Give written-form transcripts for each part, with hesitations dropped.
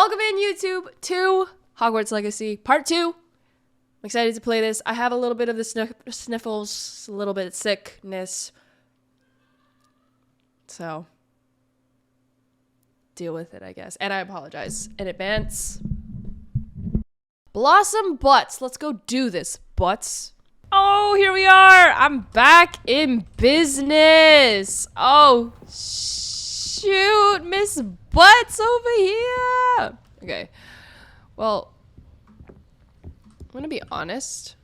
Welcome in, YouTube, to Hogwarts Legacy Part 2. I'm excited to play this. I have a little bit of the sniffles, a little bit of sickness. So, deal with it, I guess. And I apologize in advance. Blossom Butts. Let's go do this, Butts. Oh, here we are. I'm back in business. Oh, shoot, Miss Butts over here. Okay. Well, I'm gonna be honest.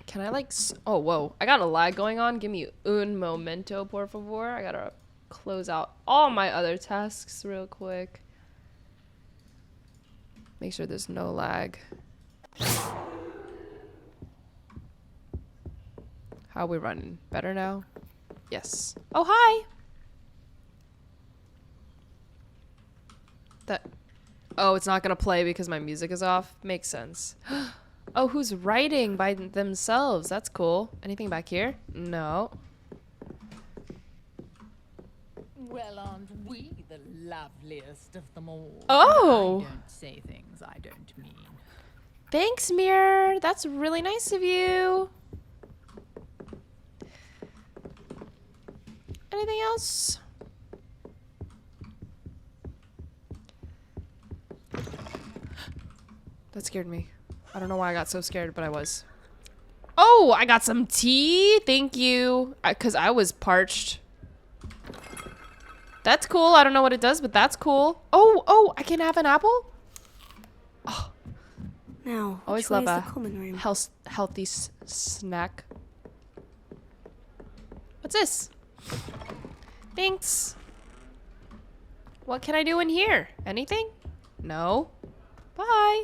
Can I oh, whoa. I got a lag going on. Give me un momento, por favor. I gotta close out all my other tasks real quick. Make sure there's no lag. How are we running? Better now? Yes. Oh, hi! Oh, it's not gonna play because my music is off? Makes sense. Oh, who's writing by themselves? That's cool. Anything back here? No. Well, aren't we the loveliest of them all? Oh! I don't say things I don't mean. Thanks, Mirror. That's really nice of you. Anything else? That scared me. I don't know why I got so scared, but I was. Oh, I got some tea. Thank you. Because I was parched. That's cool. I don't know what it does, but that's cool. Oh, I can have an apple? Oh. Now, Always love a common room? healthy snack. What's this? Thanks. What can I do in here? Anything? No. Bye.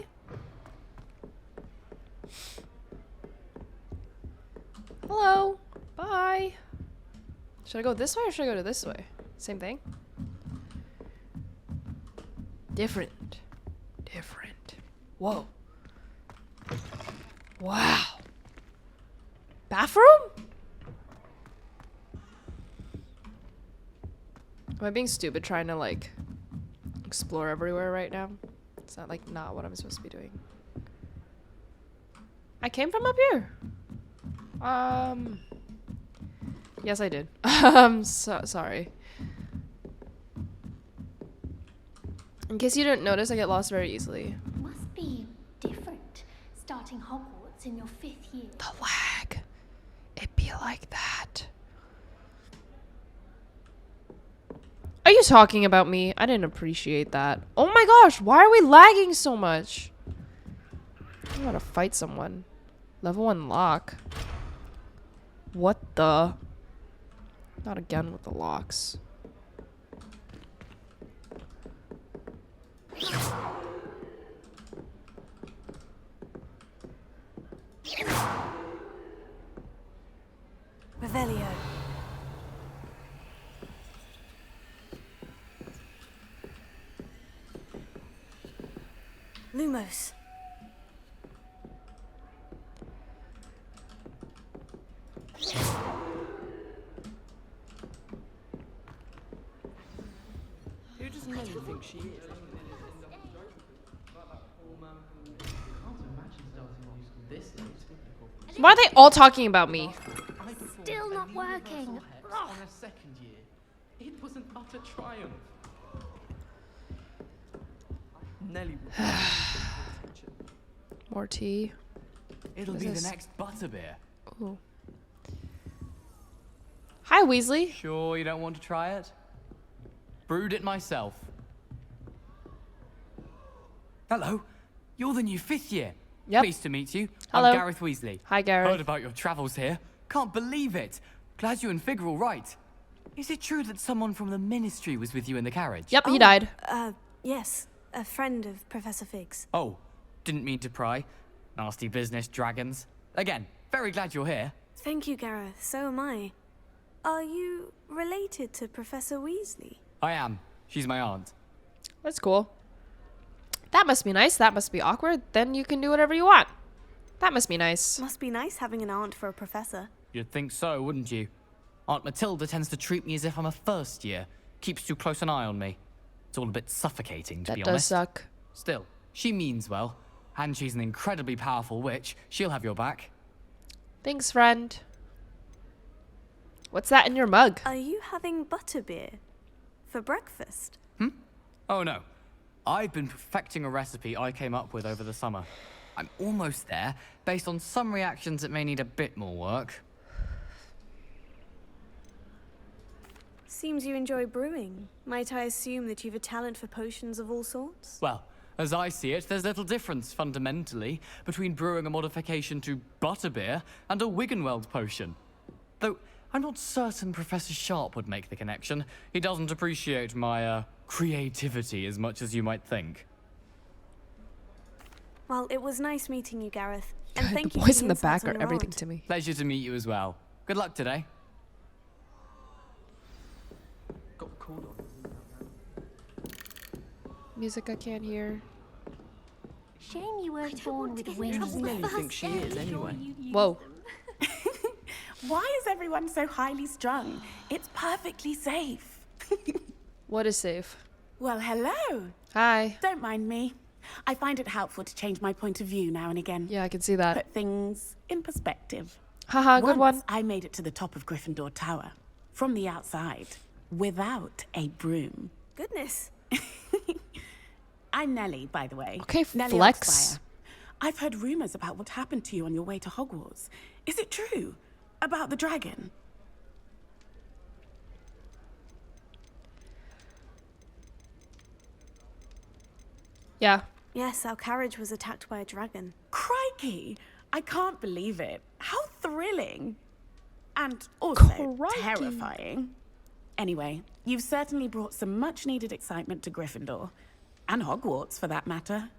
Hello. Bye. Should I go this way or should I go to this way? Same thing? Different. Different. Whoa. Wow. Bathroom? Am I being stupid trying to like explore everywhere right now? It's not what I'm supposed to be doing. I came from up here. Yes, I did. Sorry. In case you didn't notice, I get lost very easily. Must be different starting Hogwarts in your 5th year. The lag. It be like that. Are you talking about me? I didn't appreciate that. Oh my gosh, why are we lagging so much? I gotta fight someone. Level 1 lock. What the? Not again with the locks. Revelio. Lumos. Who doesn't know who think she is? Why are they all talking about me? Still not working. On her second year. It was an utter triumph. Nelly More tea. It'll What be is the this? next butterbeer. Ooh. Hi, Weasley. Sure you don't want to try it? Brewed it myself. Hello. You're the new 5th year. Yep. Pleased to meet you. Hello. I'm Gareth Weasley. Hi, Gareth. Heard about your travels here. Can't believe it. Glad you and Fig are all right. Is it true that someone from the Ministry was with you in the carriage? Yep, he died. Yes. A friend of Professor Fig's. Oh, didn't mean to pry. Nasty business, dragons. Again, very glad you're here. Thank you, Gareth. So am I. Are you related to Professor Weasley? I am. She's my aunt. That's cool. That must be nice. That must be awkward. Then you can do whatever you want. That must be nice. Must be nice having an aunt for a professor. You'd think so, wouldn't you? Aunt Matilda tends to treat me as if I'm a first year. Keeps too close an eye on me. It's all a bit suffocating, to That be does honest. suck. Still, she means well, and she's an incredibly powerful witch. She'll have your back. Thanks, friend. What's that in your mug? Are you having butterbeer for breakfast? Oh no. I've been perfecting a recipe I came up with over the summer. I'm almost there, based on some reactions that may need a bit more work. Seems you enjoy brewing. Might I assume that you've a talent for potions of all sorts? Well, as I see it, there's little difference, fundamentally, between brewing a modification to butterbeer and a Wiggenweld potion. Though, I'm not certain Professor Sharp would make the connection. He doesn't appreciate my, creativity as much as you might think. Well, it was nice meeting you, Gareth. And thank The you for boys in the insights back on are your everything aunt. to me. Pleasure to meet you as well. Good luck today. Got a call on. Music I can't hear. Shame you weren't born with wings. Nelly thinks she is anyway. Whoa. Why is everyone so highly strung? It's perfectly safe. What is safe? Well, hello. Hi. Don't mind me. I find it helpful to change my point of view now and again. Yeah, I can see that. Put things in perspective. Haha, good Once one. I made it to the top of Gryffindor Tower, from the outside, without a broom. Goodness. I'm Nellie, by the way. Okay, Nellie flex. Oxfire. I've heard rumors about what happened to you on your way to Hogwarts. Is it true? About the dragon? Yeah. Yes, our carriage was attacked by a dragon. Crikey! I can't believe it. How thrilling! And also Crikey. terrifying. Anyway, you've certainly brought some much-needed excitement to Gryffindor. And Hogwarts, for that matter.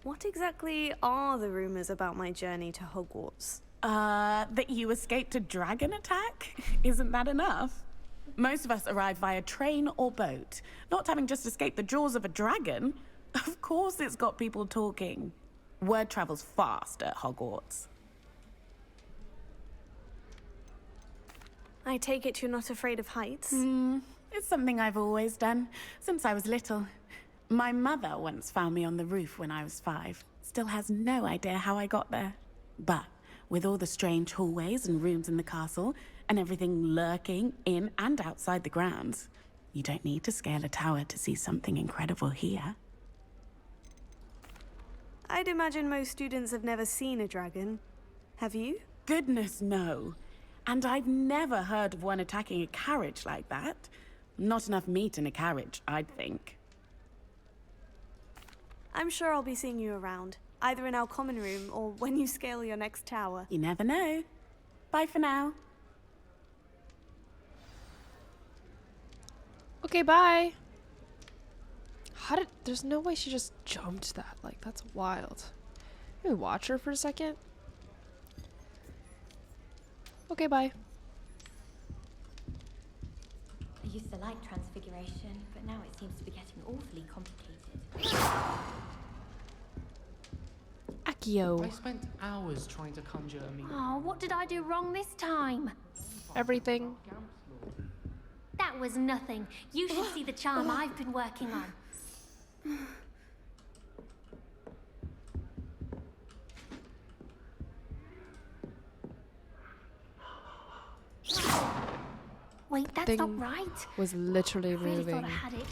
What exactly are the rumors about my journey to Hogwarts? That you escaped a dragon attack? Isn't that enough? Most of us arrive via train or boat. Not having just escaped the jaws of a dragon. Of course it's got people talking. Word travels fast at Hogwarts. I take it you're not afraid of heights? It's something I've always done, since I was little. My mother once found me on the roof when I was 5. Still has no idea how I got there. But with all the strange hallways and rooms in the castle, and everything lurking in and outside the grounds, you don't need to scale a tower to see something incredible here. I'd imagine most students have never seen a dragon. Have you? Goodness, no. And I've never heard of one attacking a carriage like that. Not enough meat in a carriage, I'd think. I'm sure I'll be seeing you around, either in our common room or when you scale your next tower. You never know. Bye for now. Okay, bye. There's no way she just jumped that. Like, that's wild. Let me watch her for a second. Okay, bye. I used to like transfiguration, but now it seems to be getting awfully complicated. Accio. I spent hours trying to conjure a meeting. Oh, what did I do wrong this time? Everything. That was nothing. You should see the charm I've been working on. Wait, that's Thing not right. Was literally I really moving. thought I had it.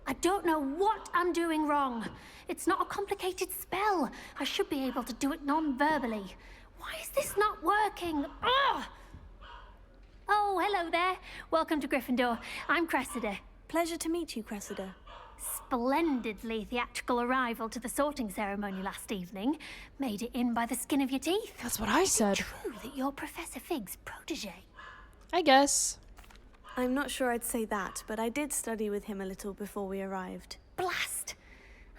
I don't know what I'm doing wrong. It's not a complicated spell. I should be able to do it non-verbally. Why is this not working? Ugh! Oh, hello there. Welcome to Gryffindor. I'm Cressida. Pleasure to meet you, Cressida. Splendidly theatrical arrival to the sorting ceremony last evening. Made it in by the skin of your teeth. That's what I said. True that you're Professor Fig's protege. I guess. I'm not sure I'd say that, but I did study with him a little before we arrived. Blast!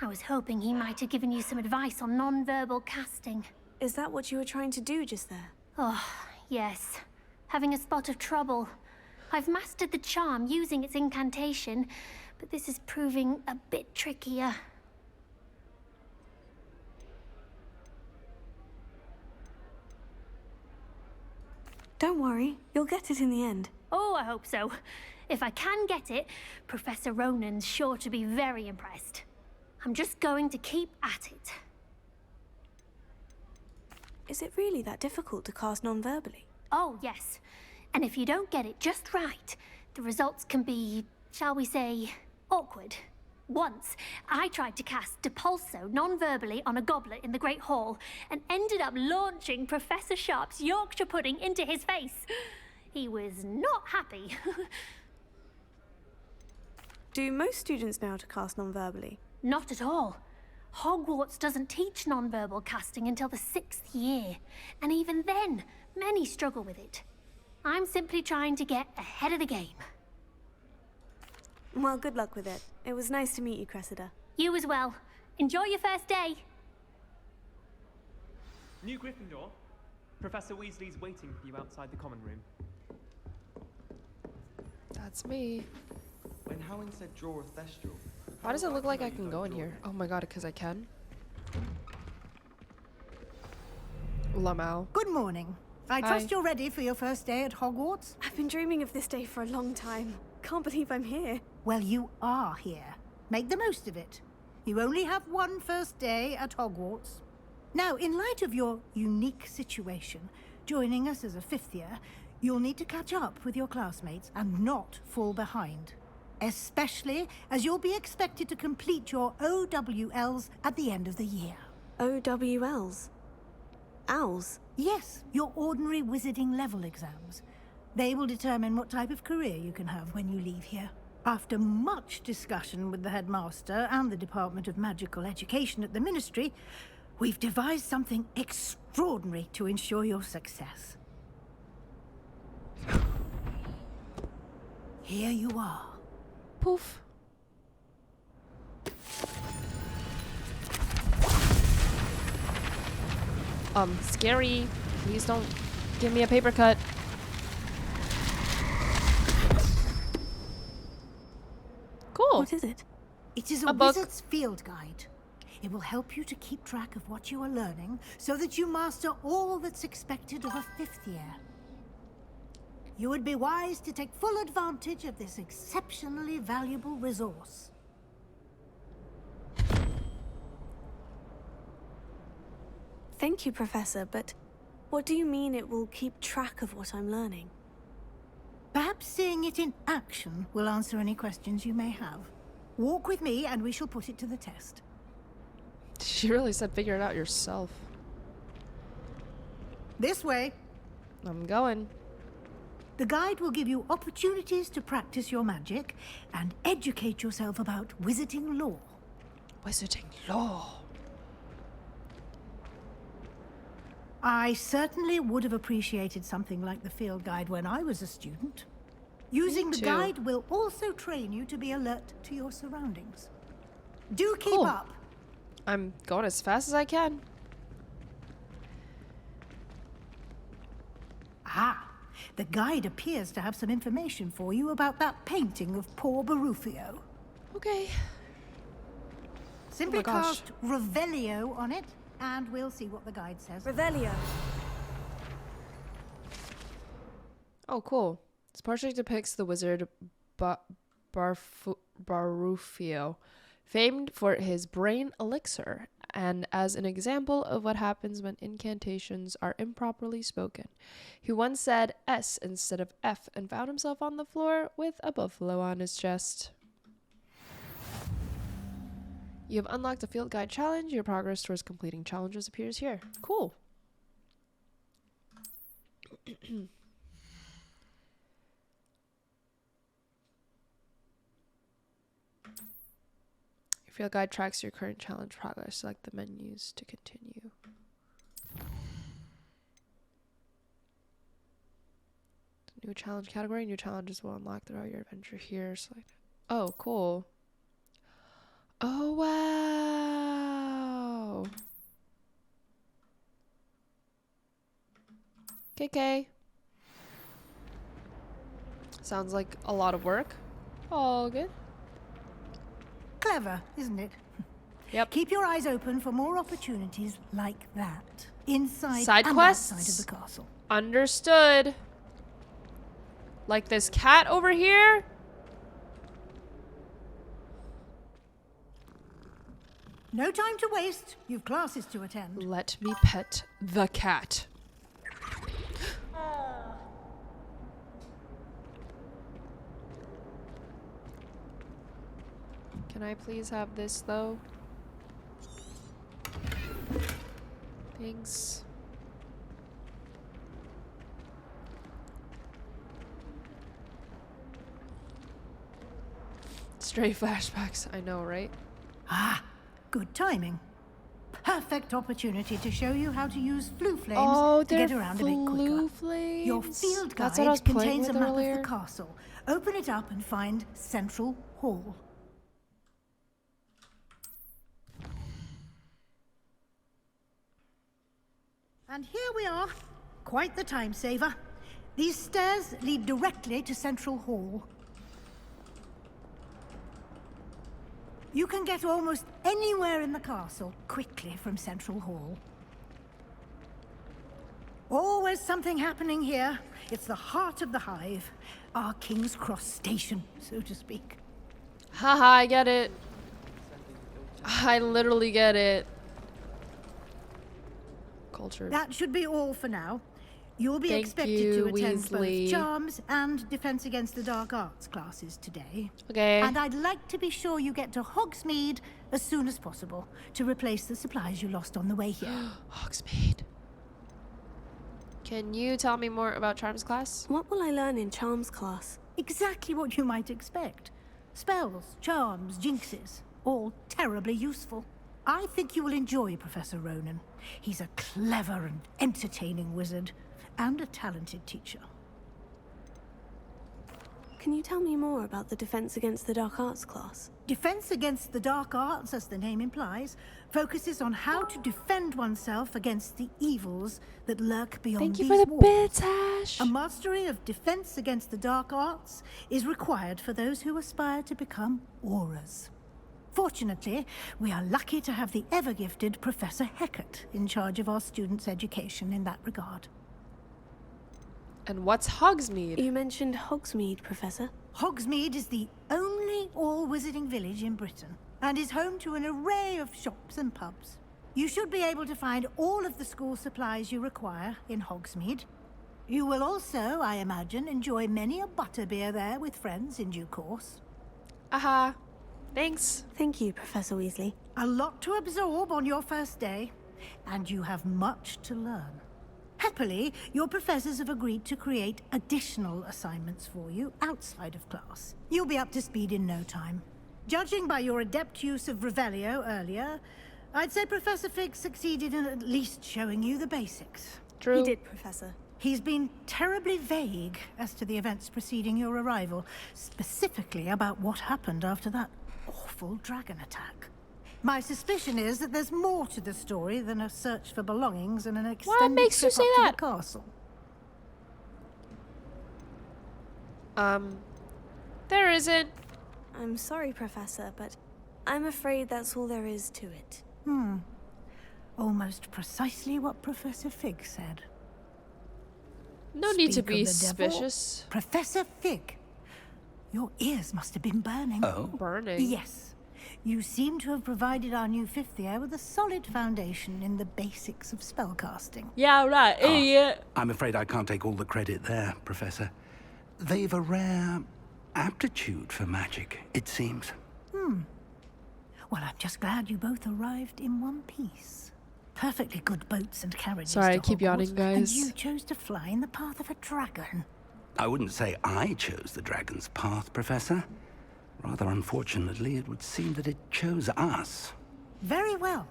I was hoping he might have given you some advice on non-verbal casting. Is that what you were trying to do just there? Oh, yes. Having a spot of trouble. I've mastered the charm using its incantation, but this is proving a bit trickier. Don't worry, you'll get it in the end. Oh, I hope so. If I can get it, Professor Ronan's sure to be very impressed. I'm just going to keep at it. Is it really that difficult to cast non-verbally? Oh, yes. And if you don't get it just right, the results can be, shall we say, awkward. Once, I tried to cast Depulso non-verbally on a goblet in the Great Hall and ended up launching Professor Sharp's Yorkshire pudding into his face. He was not happy. Do most students know how to cast non-verbally? Not at all. Hogwarts doesn't teach non-verbal casting until the 6th year, and even then, many struggle with it. I'm simply trying to get ahead of the game. Well, good luck with it. It was nice to meet you, Cressida. You as well. Enjoy your first day. New Gryffindor. Professor Weasley's waiting for you outside the common room. That's me. When Howling said draw a thestral. Why does it look like I can go in here? Oh my god, because I can? Lamau. Good morning. I trust you're ready for your first day at Hogwarts? I've been dreaming of this day for a long time. Can't believe I'm here. Well, you are here. Make the most of it. You only have one first day at Hogwarts. Now, in light of your unique situation, joining us as a 5th year, you'll need to catch up with your classmates and not fall behind. Especially as you'll be expected to complete your OWLs at the end of the year. OWLs? Owls? Yes, your ordinary wizarding level exams. They will determine what type of career you can have when you leave here. After much discussion with the headmaster and the Department of Magical Education at the Ministry, we've devised something extraordinary to ensure your success. Here you are. Poof. Scary. Please don't give me a paper cut. Cool. What is it? It is A a book. wizard's field guide. It will help you to keep track of what you are learning so that you master all that's expected of a 5th year. You would be wise to take full advantage of this exceptionally valuable resource. Thank you, Professor, but what do you mean it will keep track of what I'm learning? Perhaps seeing it in action will answer any questions you may have. Walk with me and we shall put it to the test. She really said figure it out yourself. This way. I'm going. The guide will give you opportunities to practice your magic and educate yourself about wizarding lore. Wizarding law. I certainly would have appreciated something like the field guide when I was a student. Using the too. guide will also train you to be alert to your surroundings. Do keep Cool. up. I'm going as fast as I can. Ah, the guide appears to have some information for you about that painting of poor Barufio. Okay. Simply gosh. cast Revelio on it, and we'll see what the guide says. Revelio. Oh, cool. This portrait depicts the wizard Barufio, famed for his brain elixir, and as an example of what happens when incantations are improperly spoken. He once said S instead of F and found himself on the floor with a buffalo on his chest. You have unlocked a field guide challenge. Your progress towards completing challenges appears here. Cool. Your field guide tracks your current challenge progress. Select the menus to continue. New challenge category. New challenges will unlock throughout your adventure here. Select. Oh, cool. Oh, wow. KK. Sounds like a lot of work. All good. Clever, isn't it? Yep. Keep your eyes open for more opportunities like that. Inside Side and quests? outside of the castle. Understood. Like this cat over here? No time to waste. You've classes to attend. Let me pet the cat. Can I please have this though? Thanks. Stray flashbacks, I know, right? Ah, good timing. Perfect opportunity to show you how to use flue flames Oh, to get around a bit quicker. flue flames. Your field That's what I was guide playing contains a with map earlier. of the castle. Open it up and find Central Hall. And here we are. Quite the time saver. These stairs lead directly to Central Hall. You can get almost anywhere in the castle quickly from Central Hall. Always something happening here. It's the heart of the hive. Our King's Cross station, so to speak. Haha, I get it. I literally get it. Culture. That should be all for now. You'll be Thank expected you, to attend Weasley. both Charms and Defense Against the Dark Arts classes today. Okay. And I'd like to be sure you get to Hogsmeade as soon as possible to replace the supplies you lost on the way here. Hogsmeade. Can you tell me more about Charms class? What will I learn in Charms class? Exactly what you might expect. Spells, charms, jinxes, all terribly useful. I think you will enjoy Professor Ronan. He's a clever and entertaining wizard, and a talented teacher. Can you tell me more about the Defense Against the Dark Arts class? Defense Against the Dark Arts, as the name implies, focuses on how to defend oneself against the evils that lurk beyond Thank you these for the walls. bits, Ash. A mastery of Defense Against the Dark Arts is required for those who aspire to become auras. Fortunately, we are lucky to have the ever-gifted Professor Hecat in charge of our students' education in that regard. And what's Hogsmeade? You mentioned Hogsmeade, Professor. Hogsmeade is the only all-wizarding village in Britain, and is home to an array of shops and pubs. You should be able to find all of the school supplies you require in Hogsmeade. You will also, I imagine, enjoy many a butterbeer there with friends in due course. Aha. Thanks. Thank you, Professor Weasley. A lot to absorb on your first day, and you have much to learn. Happily, your professors have agreed to create additional assignments for you outside of class. You'll be up to speed in no time. Judging by your adept use of Revelio earlier, I'd say Professor Fig succeeded in at least showing you the basics. True. He did, Professor. He's been terribly vague as to the events preceding your arrival, specifically about what happened after that awful dragon attack. My suspicion is that there's more to the story than a search for belongings and an extended makes you trip say up to that? the castle. There isn't. I'm sorry, Professor, but I'm afraid that's all there is to it. Almost precisely what Professor Fig said. No need to Speak be of the devil. suspicious. Professor Fig, your ears must have been burning. Oh? Burning. Yes. You seem to have provided our new fifth year with a solid foundation in the basics of spellcasting. Yeah, right, idiot. I'm afraid I can't take all the credit there, Professor. They've a rare aptitude for magic, it seems. Well, I'm just glad you both arrived in one piece. Perfectly good boats and carriages. Sorry, I to keep yawning, Hogwarts, guys. And you chose to fly in the path of a dragon. I wouldn't say I chose the dragon's path, Professor. Rather unfortunately, it would seem that it chose us. Very well.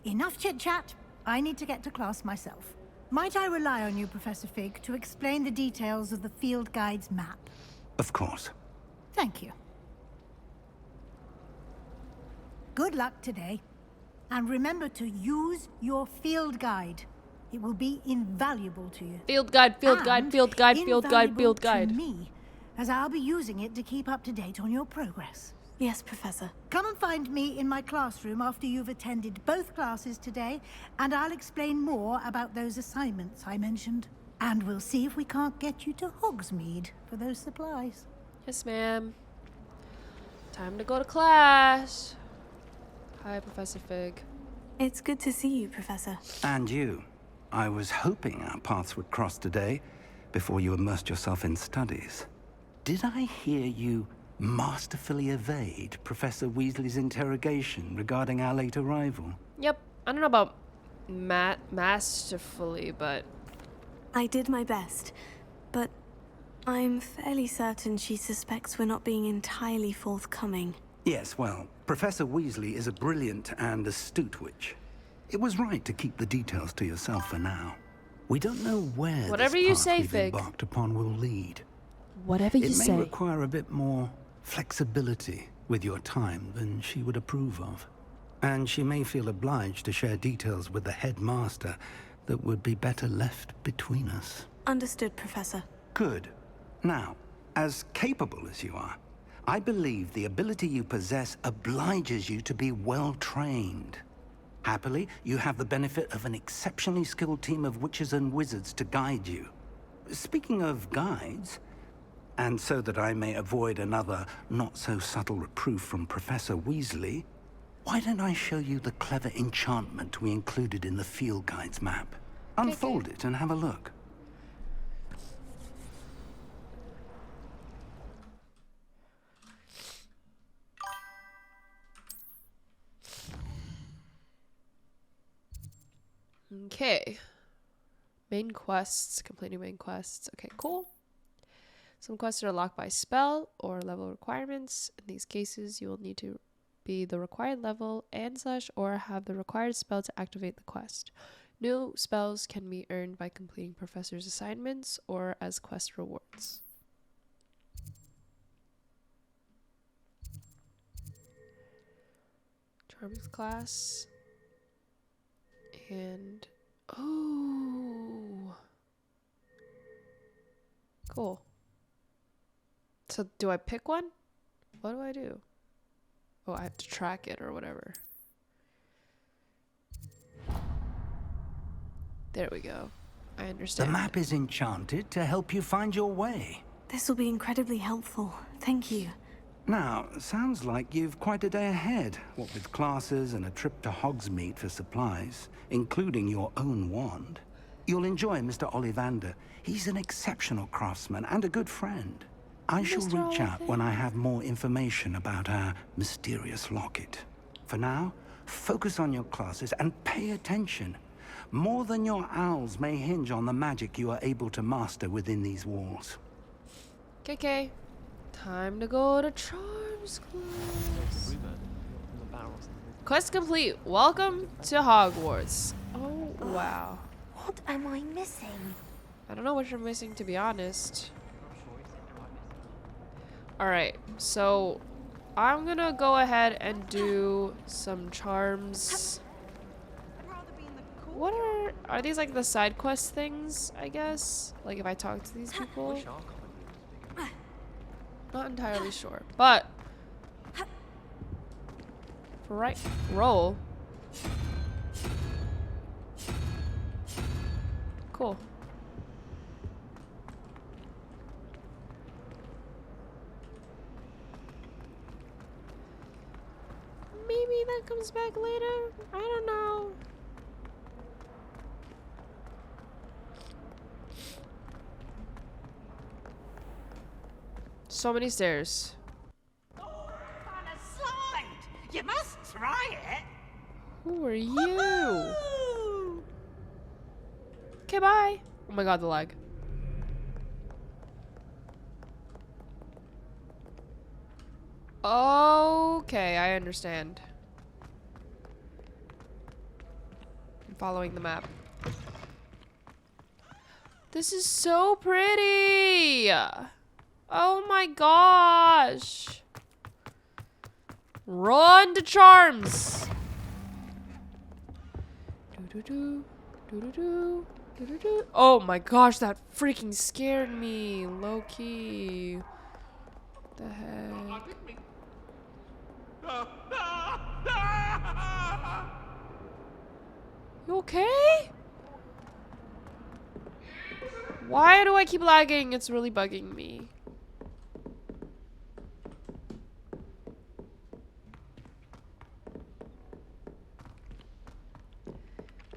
Enough chit-chat. I need to get to class myself. Might I rely on you, Professor Fig, to explain the details of the field guide's map? Of course. Thank you. Good luck today. And remember to use your field guide. It will be invaluable to you. Field guide, field guide, And field guide, field guide, invaluable field to guide. me, as I'll be using it to keep up to date on your progress. Yes, Professor. Come and find me in my classroom after you've attended both classes today, and I'll explain more about those assignments I mentioned And we'll see if we can't get you to Hogsmeade for those supplies. Yes, ma'am. Time to go to class. Hi, Professor Fig. It's good to see you, Professor. And you. I was hoping our paths would cross today before you immersed yourself in studies. Did I hear you masterfully evade Professor Weasley's interrogation regarding our late arrival? Yep. I don't know about masterfully, but... I did my best, but I'm fairly certain she suspects we're not being entirely forthcoming. Yes, well, Professor Weasley is a brilliant and astute witch. It was right to keep the details to yourself for now. We don't know where Whatever this you path say, we've Fig. embarked upon will lead. Whatever you It may say. require a bit more flexibility with your time than she would approve of. And she may feel obliged to share details with the headmaster that would be better left between us. Understood, Professor. Good. Now, as capable as you are, I believe the ability you possess obliges you to be well trained. Happily, you have the benefit of an exceptionally skilled team of witches and wizards to guide you. Speaking of guides, and so that I may avoid another not-so-subtle reproof from Professor Weasley, why don't I show you the clever enchantment we included in the field guide's map? Unfold it and have a look. Okay. Main quests. Completing main quests. Okay, cool. Some quests are locked by spell or level requirements. In these cases, you will need to be the required level and / or have the required spell to activate the quest. New spells can be earned by completing professor's assignments or as quest rewards. Charms class. And oh, cool. So do I pick one? What do I do? Oh, I have to track it or whatever. There we go. I understand. The map is enchanted to help you find your way. This will be incredibly helpful. Thank you. Now, sounds like you've quite a day ahead, what with classes and a trip to Hogsmeade for supplies, including your own wand. You'll enjoy Mr. Ollivander. He's an exceptional craftsman and a good friend. I shall reach out when I have more information about our mysterious locket. For now, focus on your classes and pay attention. More than your owls may hinge on the magic you are able to master within these walls. Okay. Time to go to Charms class. Quest complete. Welcome to Hogwarts. Oh, wow. What am I missing? I don't know what you're missing, to be honest. Alright, so I'm gonna go ahead and do some charms. What are these like the side quest things, I guess? Like if I talk to these people? Not entirely sure, but for right roll. Cool. Maybe that comes back later. I don't know. So many stairs. You must try it. Who are you? Okay, bye. Oh my god, the lag. Okay, I understand. I'm following the map. This is so pretty. Oh my gosh. Run to Charms. Oh my gosh, that freaking scared me. Low key. What the heck? You okay? Why do I keep lagging? It's really bugging me.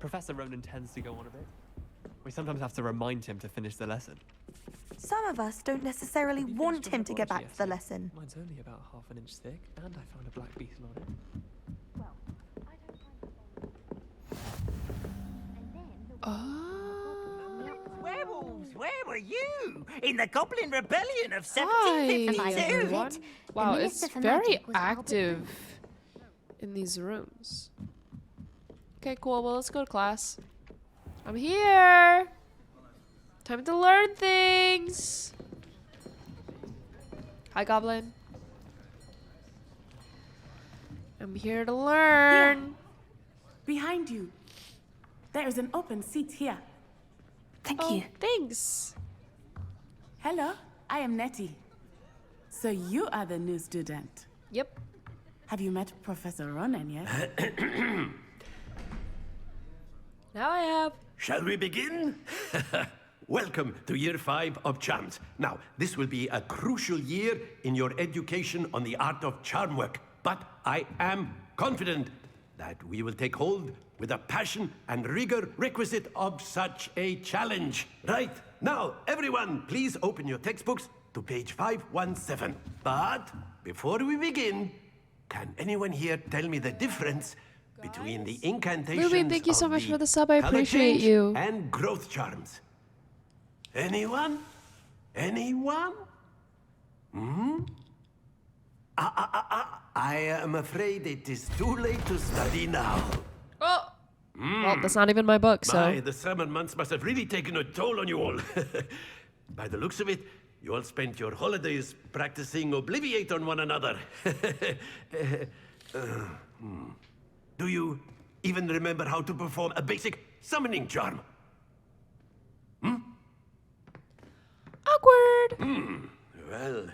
Professor Ronan tends to go on a bit. We sometimes have to remind him to finish the lesson. Some of us don't necessarily You want finished him your to get back herbology to the essay? lesson. Mine's only about half an inch thick, and I found a black beetle on it. Werewolves, where were you? In the Goblin Rebellion of Hi, 1752? everyone. Wow, it's very active in these rooms. Okay, cool. Well, let's go to class. I'm here. Time to learn things. Hi, Goblin. I'm here to learn. Here. Behind you. There is an open seat here. Thank Oh, you. thanks. Hello, I am Nettie. So you are the new student. Yep. Have you met Professor Ronan yet? Now I have. Shall we begin? Welcome to Year 5 of Charms. Now, this will be a crucial year in your education on the art of charm work. But I am confident that we will take hold with the passion and rigor requisite of such a challenge. Right, now, everyone, please open your textbooks to page 517. But before we begin, can anyone here tell me the difference between the incantations Ruby, thank you so of much the for the sub. I color appreciate change you. and growth charms? Anyone? Anyone? Hmm? I am afraid it is too late to study now. Oh! Well, that's not even my book, so. My, the summer months must have really taken a toll on you all. By the looks of it, you all spent your holidays practicing Obliviate on one another. Do you even remember how to perform a basic summoning charm? Awkward! Well,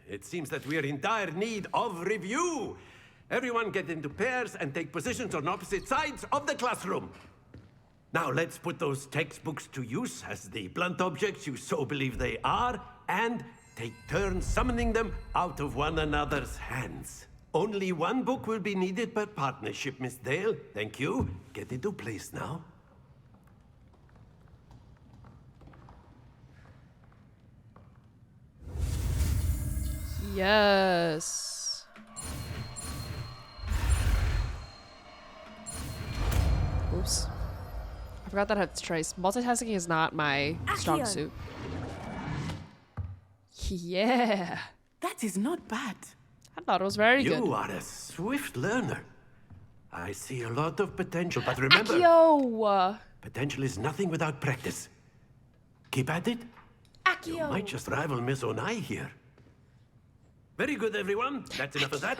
it seems that we are in dire need of review. Everyone get into pairs and take positions on opposite sides of the classroom. Now let's put those textbooks to use as the blunt objects you so believe they are, and take turns summoning them out of one another's hands. Only one book will be needed per partnership, Miss Dale. Thank you. Get into place now. Yes. Oops. I forgot that I have to trace. Multitasking is not my strong Accio. suit. Yeah. That is not bad. I thought it was very good. You are a swift learner. I see a lot of potential, but remember, Accio! potential is nothing without practice. Keep at it. You Accio! might just rival Miss Onai here. Very good, everyone. That's enough of that.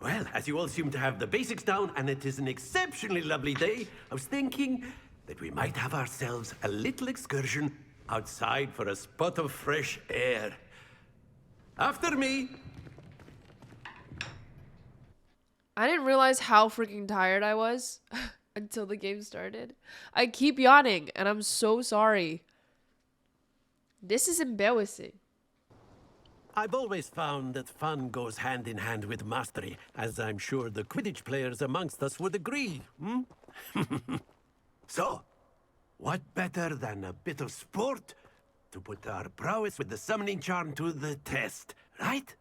Well, as you all seem to have the basics down, and it is an exceptionally lovely day, I was thinking that we might have ourselves a little excursion outside for a spot of fresh air. After me. I didn't realize how freaking tired I was until the game started. I keep yawning, and I'm so sorry. This is embarrassing. I've always found that fun goes hand in hand with mastery, as I'm sure the Quidditch players amongst us would agree. So, what better than a bit of sport to put our prowess with the summoning charm to the test, right?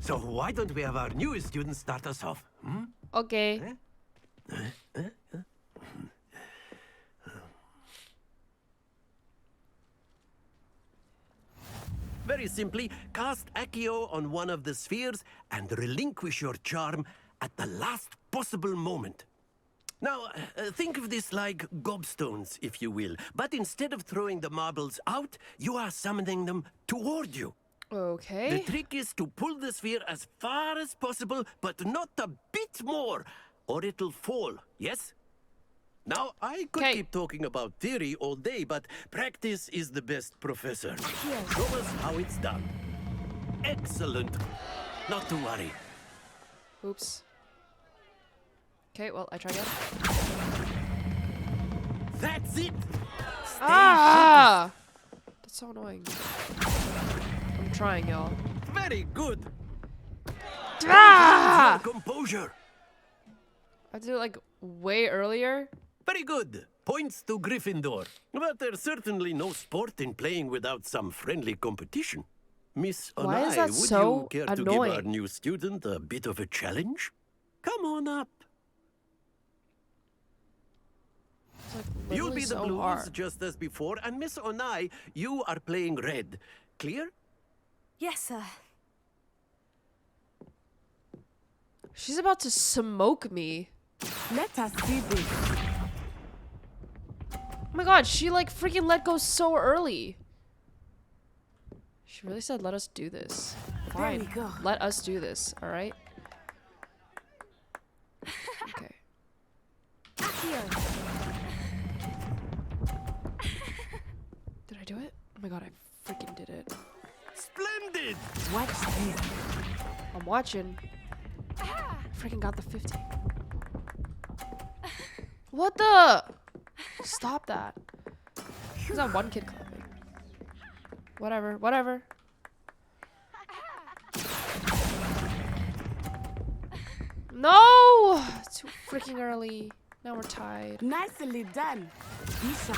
So why don't we have our newest student start us off? Okay. Very simply, cast Accio on one of the spheres and relinquish your charm at the last possible moment. Now, think of this like gobstones, if you will. But instead of throwing the marbles out, you are summoning them toward you. Okay. The trick is to pull the sphere as far as possible, but not a bit more, or it'll fall, yes? Now, I could keep talking about theory all day, but practice is the best professor. Show us how it's done. Excellent. Not to worry. Oops. Okay, well, I try again. That's it! Ah! That's so annoying. I'm trying, y'all. Very good. Ah! Composure. I do it like way earlier. Very good. Points to Gryffindor. But there's certainly no sport in playing without some friendly competition. Miss Why is Onai, that would so you care to give our annoying? new student a bit of a challenge? Come on up. It's like You'll literally be the so blues hard. just as before, and Miss Onai, you are playing red. Clear? Yes, sir. She's about to smoke me. Let us see this. Oh my god, she like freaking let go so early. She really said, let us do this. Fine. There we go. Let us do this, alright? Okay. Did I do it? Oh my god, I freaking did it. Splendid! Watch this. I'm watching. I freaking got the 50. What the? Stop that. Who's that one kid clapping? Whatever, whatever. No! Too freaking early. Now we're tied. Nicely done. Isha.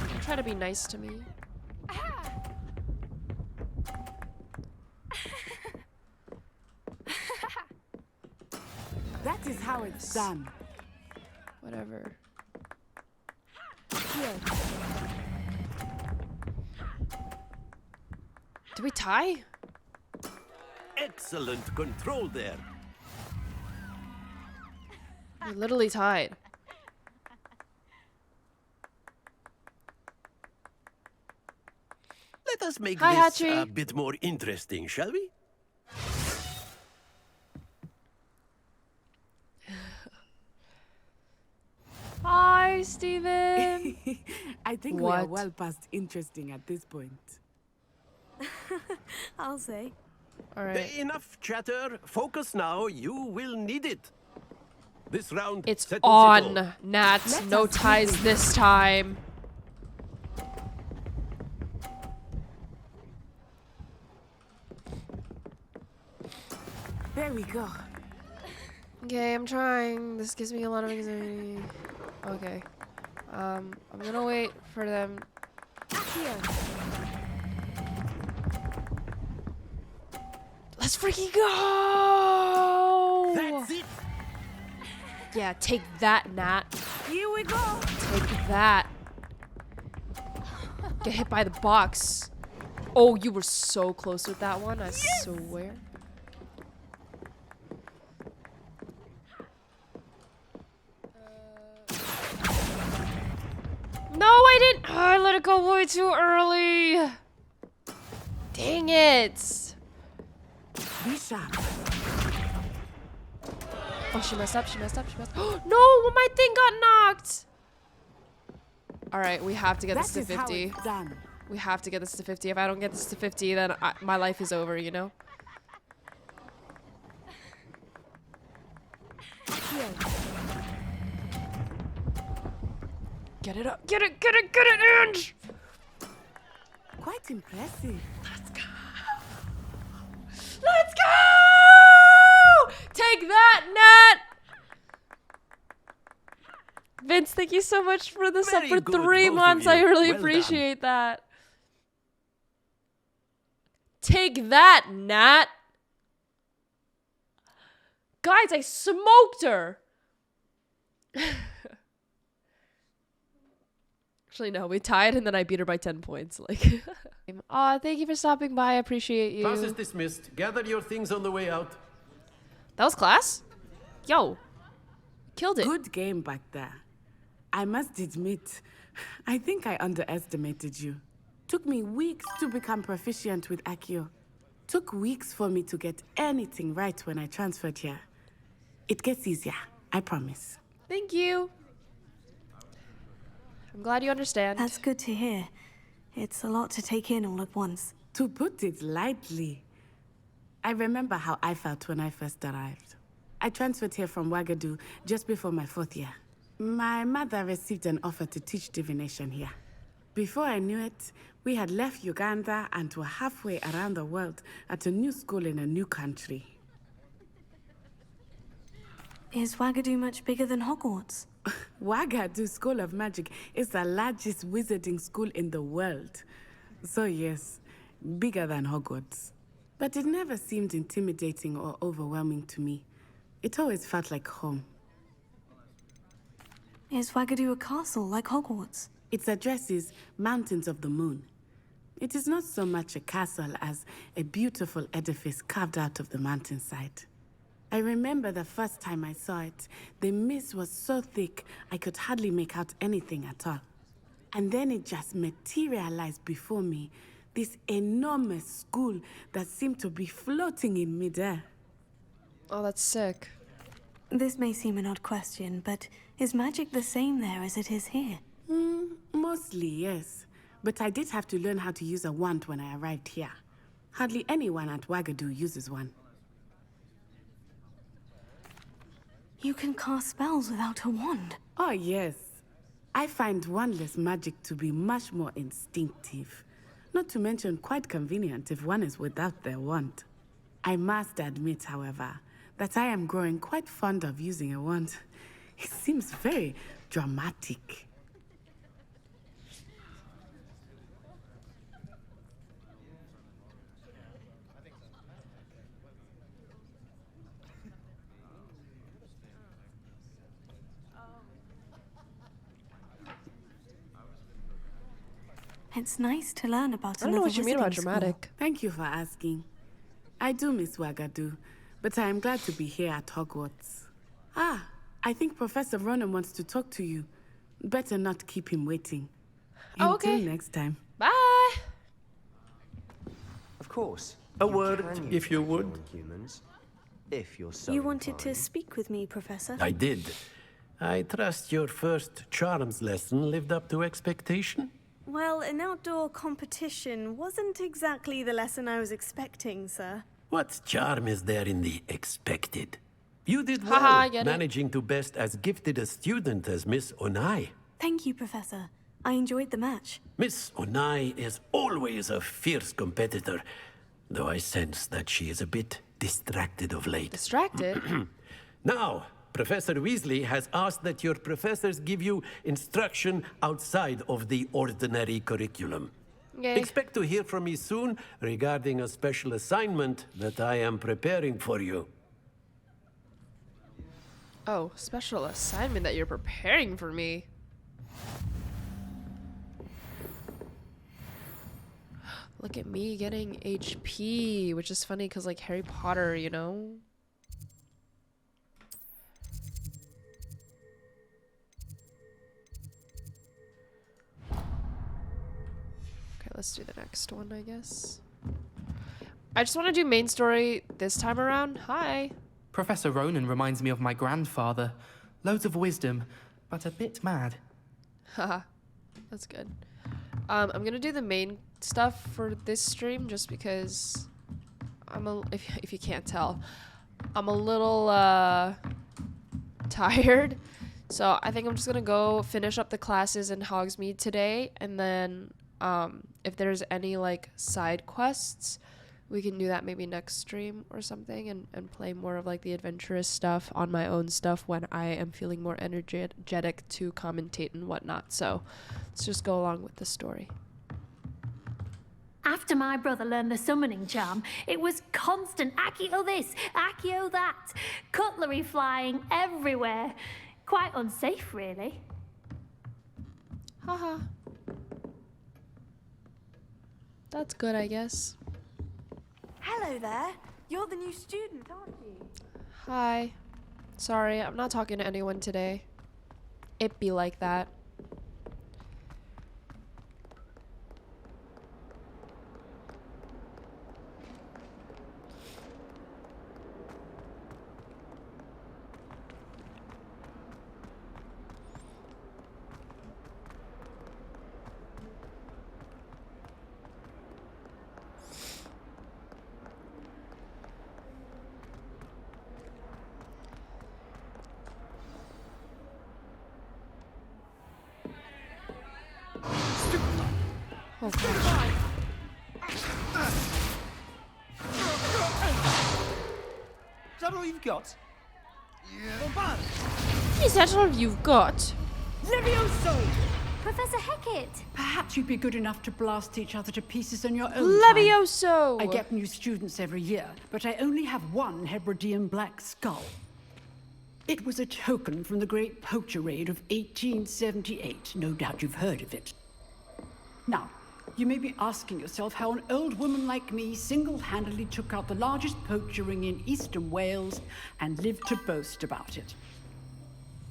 Don't try to be nice to me. That is how it's done. Whatever. Did we tie? Excellent control there. We literally tied. Let us make Hi, this Hachi. a bit more interesting, shall we? Hi, Steven. I think we are What? well past interesting at this point. I'll say. Alright. Enough chatter. Focus now. You will need it. This round It's settles it all. on, Nat. No ties this time. There we go. Okay, I'm trying. This gives me a lot of anxiety. Okay. I'm gonna wait for them. Let's freaking go! That's it. Yeah, take that, Nat. Here we go. Take that. Get hit by the box. Oh, you were so close with that one, I swear. No, I didn't. Oh, I let it go way too early. Dang it. Be sharp. Oh, she messed up. She messed up. She messed up. No, my thing got knocked. All right, we have to get this That to is how 50. it's done. We have to get this to 50. If I don't get this to 50, then my life is over, you know? Get it up. Get it, get it, get it, Ange! Quite impressive. Let's go! Let's go! Take that, Nat! Vince, thank you so much for the sub Very for good, 3 both of months. you. I really Well done. appreciate that. Take that, Nat. Guys, I smoked her. Actually, no, we tied and then I beat her by 10 points. Like, aw, thank you for stopping by. I appreciate you. Class is dismissed. Gather your things on the way out. That was class? Yo, killed it. Good game back there. I must admit, I think I underestimated you. Took me weeks to become proficient with Accio. Took weeks for me to get anything right when I transferred here. It gets easier, I promise. Thank you. I'm glad you understand. That's good to hear. It's a lot to take in all at once. To put it lightly, I remember how I felt when I first arrived. I transferred here from Ouagadougou just before my 4th year. My mother received an offer to teach divination here. Before I knew it, we had left Uganda and were halfway around the world at a new school in a new country. Is Ouagadougou much bigger than Hogwarts? Ouagadougou School of Magic is the largest wizarding school in the world. So yes, bigger than Hogwarts. But it never seemed intimidating or overwhelming to me. It always felt like home. Is Ouagadougou a castle like Hogwarts? Its address is Mountains of the Moon. It is not so much a castle as a beautiful edifice carved out of the mountainside. I remember the first time I saw it, the mist was so thick I could hardly make out anything at all. And then it just materialized before me, this enormous school that seemed to be floating in midair. Oh, that's sick. This may seem an odd question, but is magic the same there as it is here? Mostly, yes. But I did have to learn how to use a wand when I arrived here. Hardly anyone at Ouagadougou uses one. You can cast spells without a wand? Oh, yes. I find wandless magic to be much more instinctive. Not to mention quite convenient if one is without their wand. I must admit, however, that I am growing quite fond of using a wand. It seems very dramatic. It's nice to learn about I don't know another what you mean about wizarding dramatic. school. Thank you for asking. I do miss Ouagadougou, but I am glad to be here at Hogwarts. Ah, I think Professor Ronan wants to talk to you. Better not keep him waiting. Oh, okay. Until next time. Bye! Of course. A you word, can use if you magic would. on humans, if you're so You wanted to inclined. speak with me, Professor? I did. I trust your first charms lesson lived up to expectation? Well, an outdoor competition wasn't exactly the lesson I was expecting, sir. What charm is there in the expected? You did Haha, well, I get it. managing to best as gifted a student as Miss Onai. Thank you, Professor. I enjoyed the match. Miss Onai is always a fierce competitor, though I sense that she is a bit distracted of late. Distracted? Now, Professor Weasley has asked that your professors give you instruction outside of the ordinary curriculum. Yay. Expect to hear from me soon regarding a special assignment that I am preparing for you. Oh, special assignment that you're preparing for me. Look at me getting HP, which is funny because like Harry Potter, you know? Okay, let's do the next one, I guess. I just want to do main story this time around. Hi. Professor Ronan reminds me of my grandfather. Loads of wisdom, but a bit mad. Haha, that's good. I'm gonna do the main stuff for this stream just because if you can't tell, I'm a little tired. So I think I'm just gonna go finish up the classes in Hogsmeade today, and then if there's any like side quests, we can do that maybe next stream or something, and play more of like the adventurous stuff on my own stuff when I am feeling more energetic to commentate and whatnot. So let's just go along with the story. After my brother learned the summoning charm, it was constant Accio this, Accio that, cutlery flying everywhere. Quite unsafe, really. Haha. That's good, I guess. Hello there. You're the new student, aren't you? Hi. Sorry, I'm not talking to anyone today. It be like that. Oh gosh. Is that all you've got? Is that all you've got? Levioso! Professor Hecat! Perhaps you'd be good enough to blast each other to pieces on your own Levioso! time. I get new students every year, but I only have one Hebridean black skull. It was a token from the Great Poacher Raid of 1878. No doubt you've heard of it. Now, you may be asking yourself how an old woman like me single-handedly took out the largest poacher ring in eastern Wales and lived to boast about it.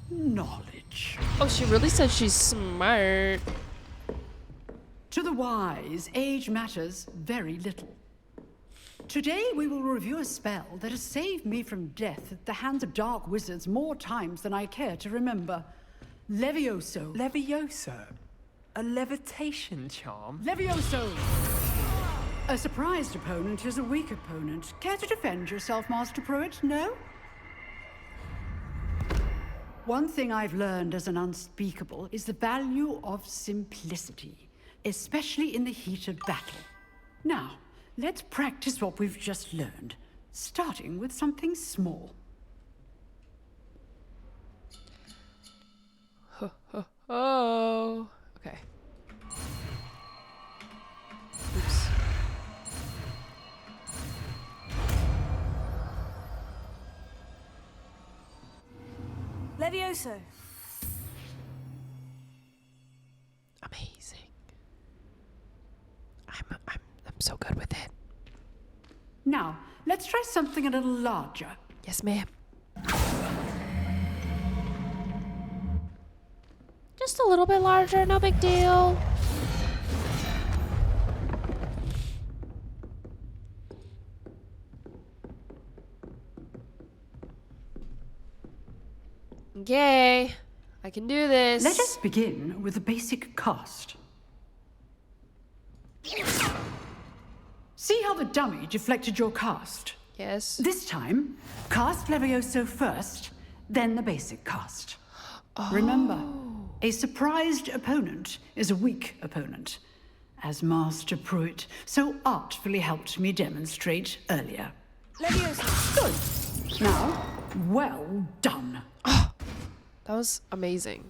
Knowledge. Oh, she really said she's smart. To the wise, age matters very little. Today we will review a spell that has saved me from death at the hands of dark wizards more times than I care to remember. Levioso. Levioso? A levitation charm? Levioso! A surprised opponent is a weak opponent. Care to defend yourself, Master Pruitt? No? One thing I've learned as an unspeakable is the value of simplicity, especially in the heat of battle. Now, let's practice what we've just learned, starting with something small. Oh. Okay. Oops. Levioso. Amazing. I'm so good with it. Now, let's try something a little larger. Yes, ma'am. Just a little bit larger, no big deal. Yay. I can do this. Let us begin with the basic cast. See how the dummy deflected your cast? Yes. This time, cast Levioso first, then the basic cast. Remember, a surprised opponent is a weak opponent, as Master Pruitt so artfully helped me demonstrate earlier. Levioso. Good. Now, well done. That was amazing.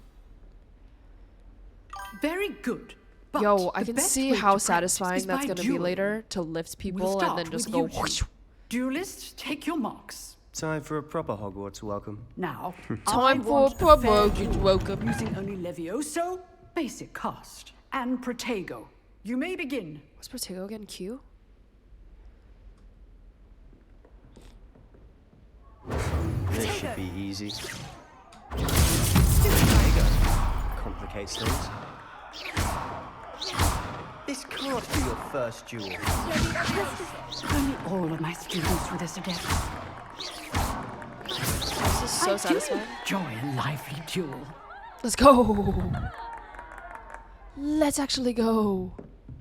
Very good. But yo, I the can best see way how to satisfying practice that's is by gonna be dueling. later to lift people We'll and then start just with go you two. whoosh. Duelists, take your marks. Time for a proper Hogwarts welcome. Now, Time I for want a proper fair Hogwarts duel, welcome. using only Levioso, basic cast, and Protego. You may begin. Was Protego again Q? This should be easy. Complicates things. This can't be your first duel. Only all of my students were this adept. This is so satisfying. Enjoy a lively duel. Let's go. Let's actually go.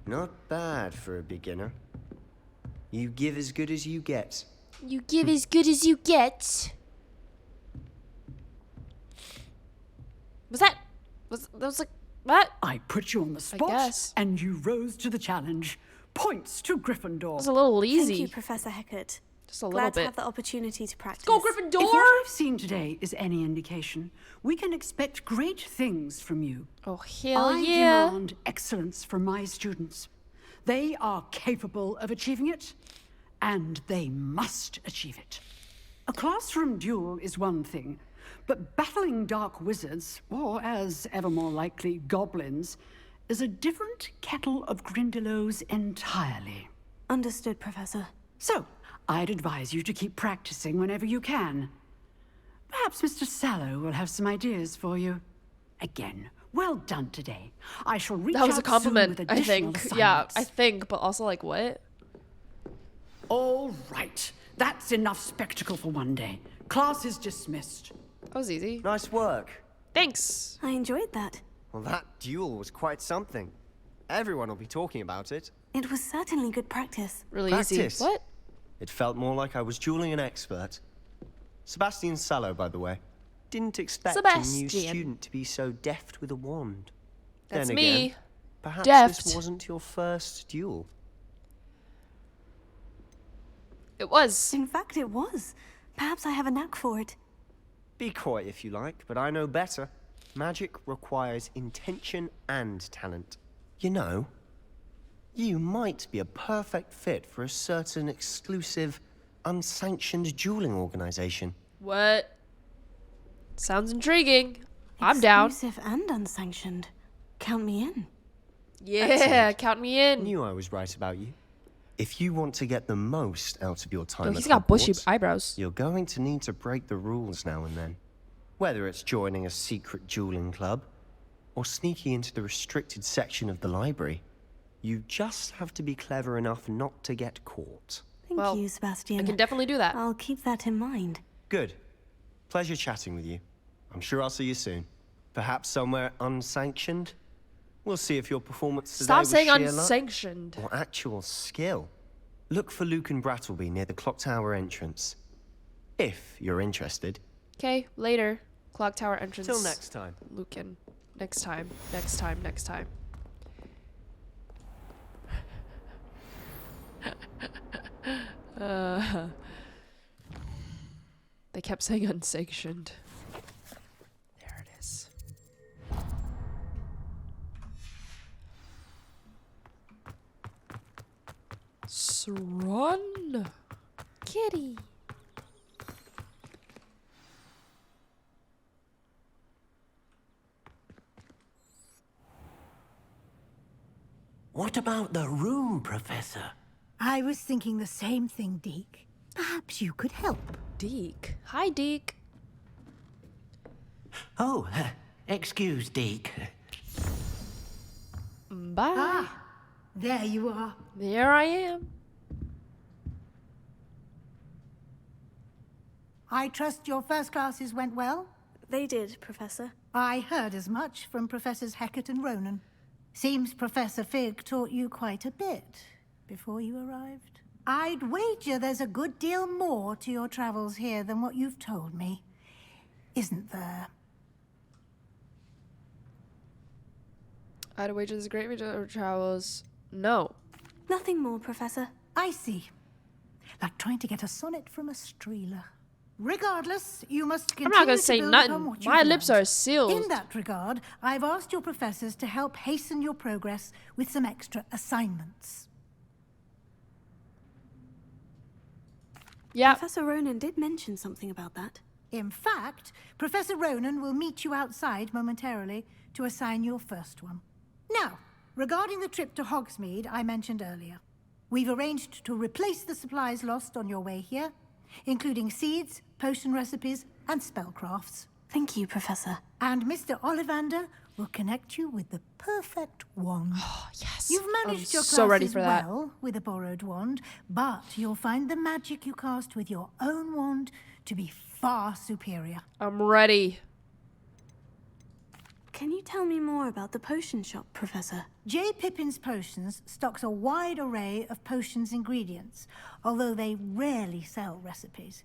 Not bad for a beginner. You give as good as you get. You give as good as you get. Was like what? I put you on the spot, guess. and you rose to the challenge. Points to Gryffindor. It was a little easy. Thank you, Professor Hecat. Just a little Glad to bit. have the opportunity to practice. Go Gryffindor! If what I've seen today is any indication, we can expect great things from you. Oh, hell I yeah. demand excellence from my students. They are capable of achieving it, and they must achieve it. A classroom duel is one thing, but battling dark wizards, or as ever more likely, goblins, is a different kettle of Grindylows entirely. Understood, Professor. So, I'd advise you to keep practicing whenever you can. Perhaps Mr. Sallow will have some ideas for you. Again, well done today. I shall reach That was a out compliment, soon with I additional think. Yeah, assignments. I think, but also like what? All right. That's enough spectacle for one day. Class is dismissed. That was easy. Nice work. Thanks. I enjoyed that. Well, that duel was quite something. Everyone will be talking about it. It was certainly good practice. Really Practice. easy. What? It felt more like I was dueling an expert. Sebastian Sallow, by the way. Didn't expect a new Sebastian. student to be so deft with a wand. That's then me. again, Perhaps deft. this wasn't your first duel. It was. In fact, it was. Perhaps I have a knack for it. Be coy if you like, but I know better. Magic requires intention and talent. You know, you might be a perfect fit for a certain exclusive, unsanctioned dueling organization. What? Sounds intriguing. I'm down. Exclusive and unsanctioned. Count me in. Yeah, Excellent. count me in. Knew I was right about you. If you want to get the most out of your time Yo, at he's got bushy Hogwarts, eyebrows. you're going to need to break the rules now and then. Whether it's joining a secret dueling club, or sneaking into the restricted section of the library, you just have to be clever enough not to get caught. Thank you, Sebastian. I can definitely do that. I'll keep that in mind. Good. Pleasure chatting with you. I'm sure I'll see you soon. Perhaps somewhere unsanctioned? We'll see if your performance today Stop was saying sheer luck unsanctioned. or actual skill. Look for Luke and Brattleby near the clock tower entrance. If you're interested. Okay, later. Clock tower entrance. Till next time. Lucan. Next time. Next time. Next time. They kept saying unsanctioned. There it is. Run, kitty. What about the room, Professor? I was thinking the same thing, Deke. Perhaps you could help. Deke. Hi, Deke. Oh, excuse, Deke. Bye. Ah, there you are. There I am. I trust your first classes went well? They did, Professor. I heard as much from Professors Hecat and Ronan. Seems Professor Fig taught you quite a bit before you arrived. I'd wager there's a good deal more to your travels here than what you've told me. Isn't there? I'd wager there's a great range of travels. No. Nothing more, Professor. I see. Like trying to get a sonnet from a streeler. Regardless, you must continue I'm not gonna to say build nothing. upon what My you've lips learned. are sealed. In that regard, I've asked your professors to help hasten your progress with some extra assignments. Yeah. Professor Ronan did mention something about that. In fact, Professor Ronan will meet you outside momentarily to assign your first one. Now, regarding the trip to Hogsmeade I mentioned earlier, we've arranged to replace the supplies lost on your way here, including seeds, potion recipes, and spellcrafts. Thank you, Professor. And Mr. Ollivander will connect you with the perfect wand. Oh, yes. You've managed I'm your so ready classes for that. well with a borrowed wand, but you'll find the magic you cast with your own wand to be far superior. I'm ready. Can you tell me more about the potion shop, Professor? J. Pippin's Potions stocks a wide array of potions ingredients, although they rarely sell recipes.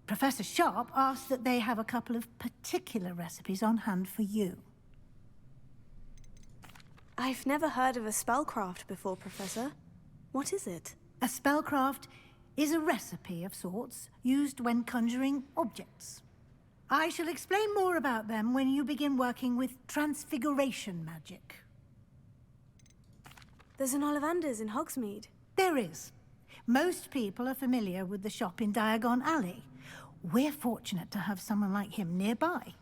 Professor Sharp asked that they have a couple of particular recipes on hand for you. I've never heard of a spellcraft before, Professor. What is it? A spellcraft is a recipe of sorts used when conjuring objects. I shall explain more about them when you begin working with transfiguration magic. There's an Ollivander's in Hogsmeade. There is. Most people are familiar with the shop in Diagon Alley. We're fortunate to have someone like him nearby.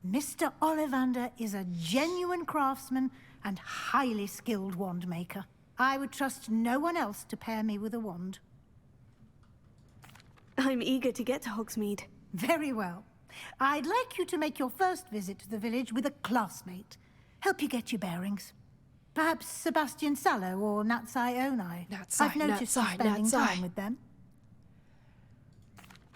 Mr. Ollivander is a genuine craftsman and highly skilled wand maker. I would trust no one else to pair me with a wand. I'm eager to get to Hogsmeade. Very well. I'd like you to make your first visit to the village with a classmate. Help you get your bearings. Perhaps Sebastian Sallow or Natsai Onai. I've noticed you spending time with them.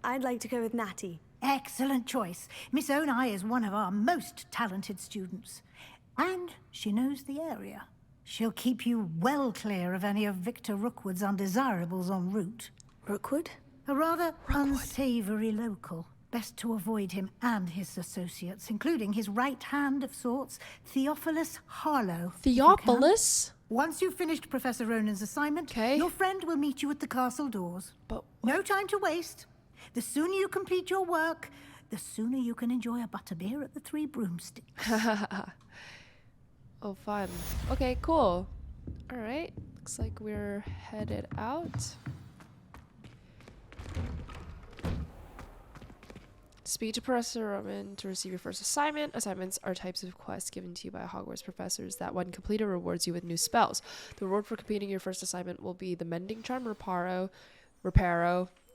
I'd like to go with Natty. Excellent choice. Miss Onai is one of our most talented students. And she knows the area. She'll keep you well clear of any of Victor Rookwood's undesirables en route. Rookwood? A rather unsavory local. Best to avoid him and his associates, including his right hand of sorts, Theophilus Harlow. Theophilus? Once you've finished Professor Ronan's assignment, your friend will meet you at the castle doors. But no time to waste. The sooner you complete your work, the sooner you can enjoy a butterbeer at the Three Broomsticks. Oh, fun. Okay, cool. All right. Looks like we're headed out. Speak to Professor Roman to receive your first assignment. Assignments are types of quests given to you by Hogwarts professors that, when completed, rewards you with new spells. The reward for completing your first assignment will be the Mending Charm Reparo,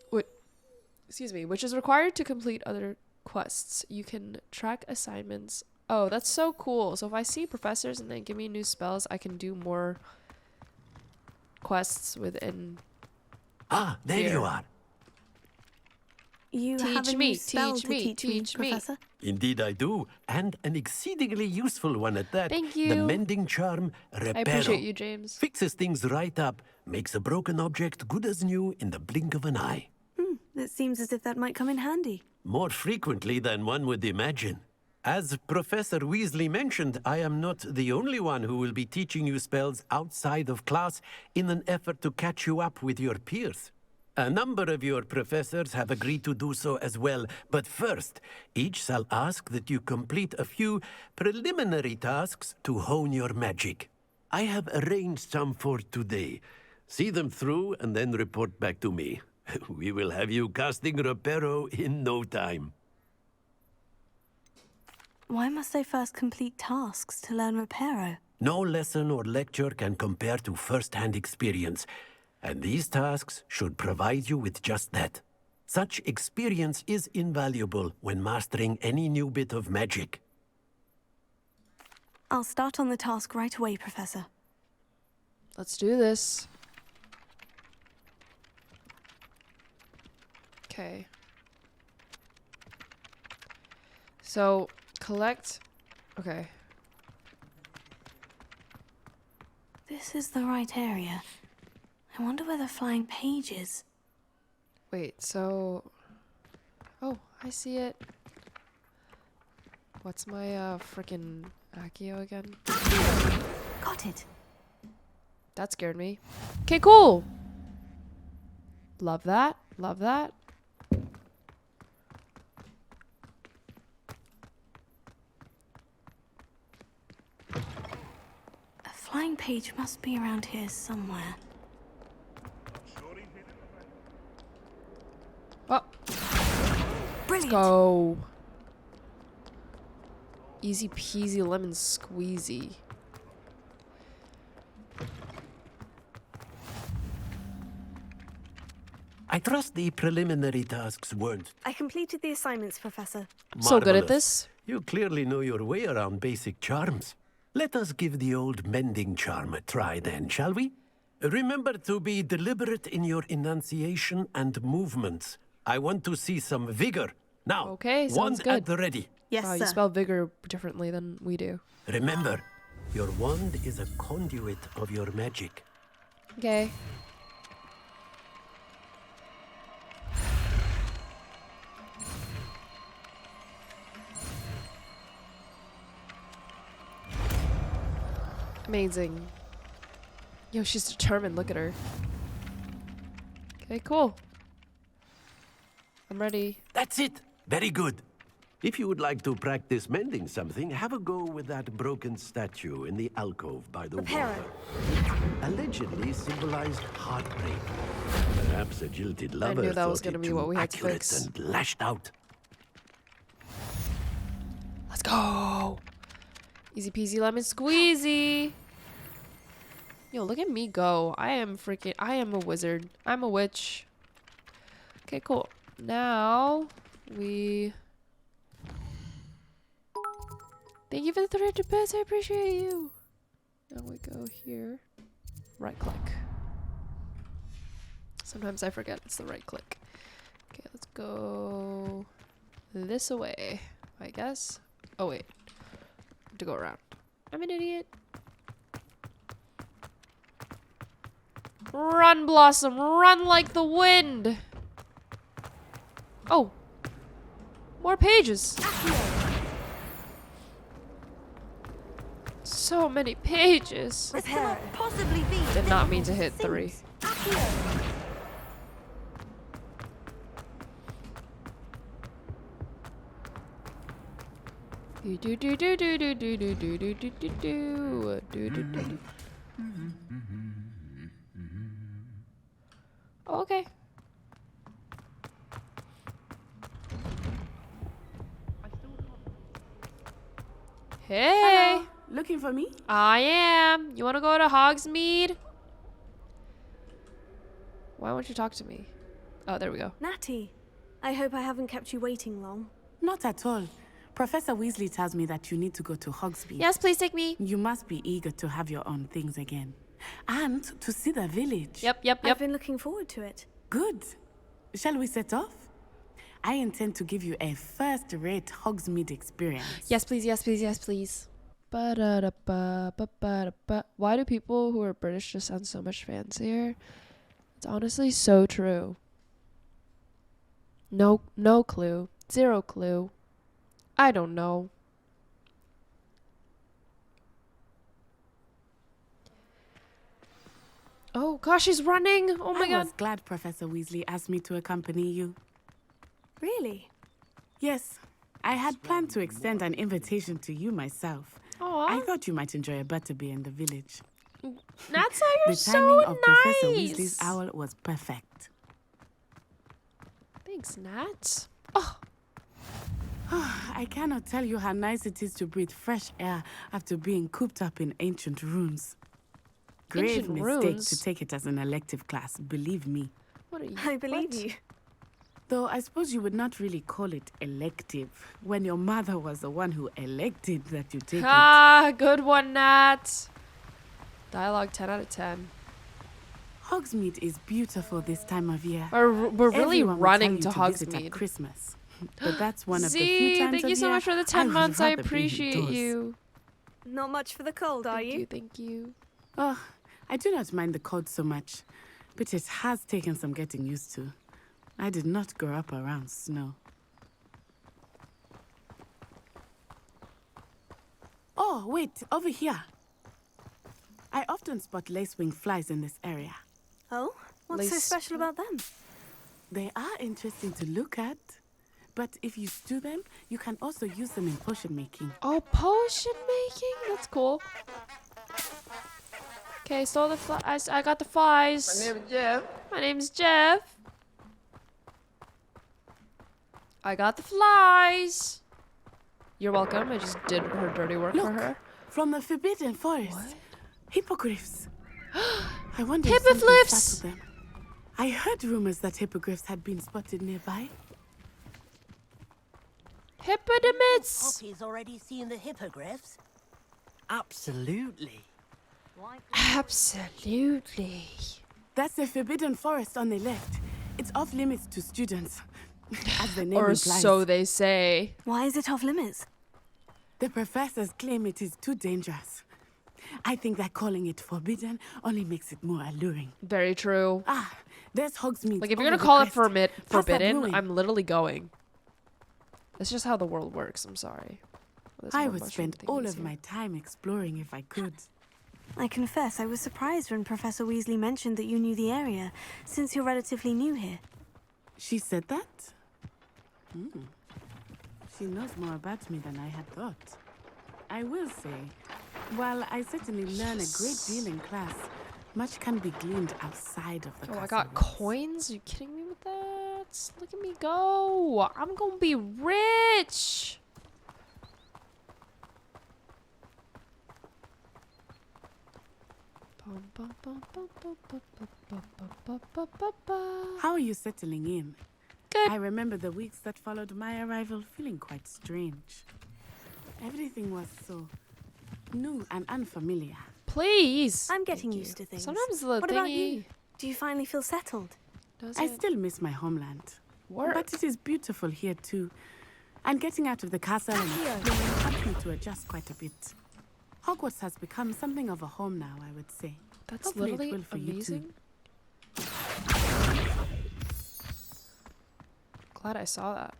which is required to complete other quests. You can track assignments. Oh, that's so cool. So if I see professors and they give me new spells, I can do more quests within. Ah, there you are. You have a new spell to teach me, Professor? Indeed I do, and an exceedingly useful one at that. Thank you. The Mending Charm Reparo. I appreciate you, James. Fixes things right up, makes a broken object good as new in the blink of an eye. It seems as if that might come in handy. More frequently than one would imagine. As Professor Weasley mentioned, I am not the only one who will be teaching you spells outside of class in an effort to catch you up with your peers. A number of your professors have agreed to do so as well, but first, each shall ask that you complete a few preliminary tasks to hone your magic. I have arranged some for today. See them through and then report back to me. We will have you casting Reparo in no time. Why must I first complete tasks to learn Reparo? No lesson or lecture can compare to first-hand experience, and these tasks should provide you with just that. Such experience is invaluable when mastering any new bit of magic. I'll start on the task right away, Professor. Let's do this. Okay. So, collect. Okay. This is the right area. I wonder where the flying page is. Wait, so... Oh, I see it. What's my frickin' Accio again? Got it. That scared me. Okay, cool. Love that. Love that. A flying page must be around here somewhere. Oh. Brilliant. Let's go. Easy peasy lemon squeezy. I trust the preliminary tasks weren't I completed the assignments, Professor. So good at marvelous. this. You clearly know your way around basic charms. Let us give the old Mending Charm a try then, shall we? Remember to be deliberate in your enunciation and movements. I want to see some vigor. Now, Okay, sounds wand good. at the ready. Yes, Wow, sir. you spell vigor differently than we do. Remember, your wand is a conduit of your magic. Okay. Amazing. Yo, she's determined. Look at her. Okay, cool. I'm ready. That's it. Very good. If you would like to practice mending something, have a go with that broken statue in the alcove by the water. Allegedly symbolized heartbreak. Perhaps a jilted lover knew that was thought gonna it be too what we had to accurate fix. and lashed out. Let's go. Easy peasy lemon squeezy. Yo, look at me go. I am a wizard. I'm a witch. Okay, cool. Now we... Thank you for the 300 bits. I appreciate you. Now we go here. Right click. Sometimes I forget it's the right click. Okay, let's go this way, I guess. Oh, wait. I have to go around. I'm an idiot. Run, Blossom. Run like the wind. Oh. More pages. So many pages. This cannot possibly be. Did not mean to hit 3. Do do do do do do do do do do do do do do do. Okay. Hey. Hello. Looking for me? I am. You want to go to Hogsmeade? Why won't you talk to me? Oh, there we go. Natty, I hope I haven't kept you waiting long. Not at all. Professor Weasley tells me that you need to go to Hogsmeade. Yes, please take me. You must be eager to have your own things again. And to see the village. Yep. I've been looking forward to it. Good. Shall we set off? I intend to give you a first-rate Hogsmeade experience. Yes, please, yes, please, yes, please. Ba-da-da-ba-ba-ba-da-ba. Why do people who are British just sound so much fancier? It's honestly so true. No clue. 0 clue. I don't know. Oh gosh, he's running. Oh my god. I was glad Professor Weasley asked me to accompany you. Really? Yes. I had planned to extend an invitation to you myself. Aww. I thought you might enjoy a butterbeer in the village. That's how you're the timing so of nice. Professor Weasley's owl was perfect. Thanks, Nat. Oh. I cannot tell you how nice it is to breathe fresh air after being cooped up in ancient runes. Grave Ancient mistake runes? to take it as an elective class, believe me. What are you? I believe you. Though I suppose you would not really call it elective when your mother was the one who elected that you take Ah, good one, Nat. Dialogue 10 out of 10. Hogsmeade is beautiful this time of year. We're really Everyone will running tell to you visit Hogsmeade. at Christmas. But that's one of the Z, few times thank of you so year much for the I 10 would months. I rather be appreciate indoors. you. Not much for the cold, are you? Thank you. Oh, I do not mind the cold so much, but it has taken some getting used to. I did not grow up around snow. Oh, wait, over here. I often spot lacewing flies in this area. Oh? What's so special about them? They are interesting to look at, but if you stew them, you can also use them in potion making. Oh, potion making? That's cool. Okay, so the flies. I got the flies. My name is Jeff. My name's Jeff. I got the flies. You're welcome. I just did her dirty work for her. From the Forbidden Forest. What? Hippogriffs. I wonder if something Hippogriffs! startled them. I heard rumors that hippogriffs had been spotted nearby. Hippodamids! Poppy's already seen the hippogriffs? Absolutely. Absolutely. That's the Forbidden Forest on the left. It's off limits to students, as the name Or implies. so they say. Why is it off limits? The professors claim it is too dangerous. I think that calling it forbidden only makes it more alluring. Very true. Ah, there's Hogsmeade. Like, if you're over gonna the call it crest. Past that forbidden, ruin. I'm literally going. That's just how the world works. I'm sorry. There's I more would mushroom spend all thingies of here. my time exploring if I could. I confess I was surprised when Professor Weasley mentioned that you knew the area, since you're relatively new here. She said that? She knows more about me than I had thought. I will say, while I certainly learn a great deal in class, much can be gleaned outside of the Oh, I castle got walls. coins? Are you kidding me with that? Look at me go. I'm gonna be rich. How are you settling in? Good. I remember the weeks that followed my arrival feeling quite strange. Everything was so new and unfamiliar. Please. I'm getting used to things. Sometimes the What about thingy you? Do you finally feel settled? does I it still miss my homeland. work. But it is beautiful here too. And getting out of the castle and exploring helped me to adjust quite a bit. Hogwarts has become something of a home now, I would say. That's Hopefully it literally will for you amazing. too. Glad I saw that.